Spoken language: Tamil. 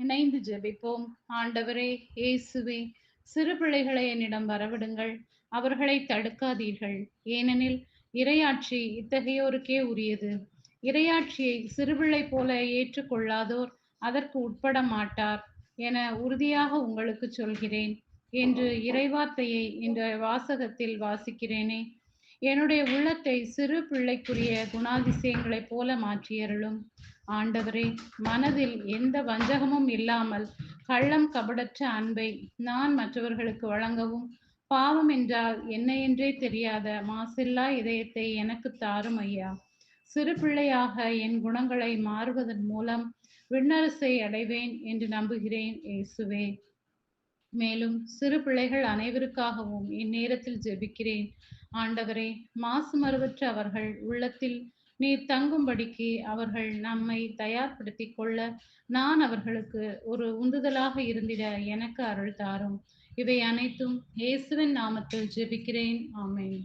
இணைந்து ஜெபிப்போம். ஆண்டவரே, இயேசுவே, சிறு பிள்ளைகளை என்னிடம் வரவிடுங்கள். அவர்களை தடுக்காதீர்கள். ஏனெனில் இறையாட்சி இத்தகையோருக்கே உரியது. இறையாட்சியை சிறுபிள்ளை போல ஏற்றுக்கொள்ளாதோர் அதற்கு உட்பட மாட்டார் என உறுதியாக உங்களுக்கு சொல்கிறேன் என்று இறைவார்த்தையை இந்த வாசகத்தில் வாசிக்கிறேனே. என்னுடைய உள்ளத்தை சிறு பிள்ளைக்குரிய குணாதிசயங்களைப் போல மாற்றியருளும். ஆண்டவரே, மனதில் எந்த வஞ்சகமும் இல்லாமல் கள்ளம் கபடற்ற அன்பை நான் மற்றவர்களுக்கு வழங்கவும், பாவம் என்றால் என்ன என்றே தெரியாத மாசில்லா இதயத்தை எனக்கு தாரும் ஐயா. சிறு பிள்ளையாக என் குணங்களை மாறுவதன் மூலம் விண்ணரசை அடைவேன் என்று நம்புகிறேன் இயேசுவே. மேலும் சிறு பிள்ளைகள் அனைவருக்காகவும் இந்நேரத்தில் ஜெபிக்கிறேன். ஆண்டவரே, மாசு மறுவற்ற அவர்கள் உள்ளத்தில் நீர் தங்கும்படிக்கு அவர்கள் நம்மை தயார்படுத்திக் கொள்ள நான் அவர்களுக்கு ஒரு உந்துதலாக இருந்திட எனக்கு அருள் தாரும். இவை அனைத்தும் இயேசுவின் நாமத்தில் ஜெபிக்கிறேன். ஆமென்.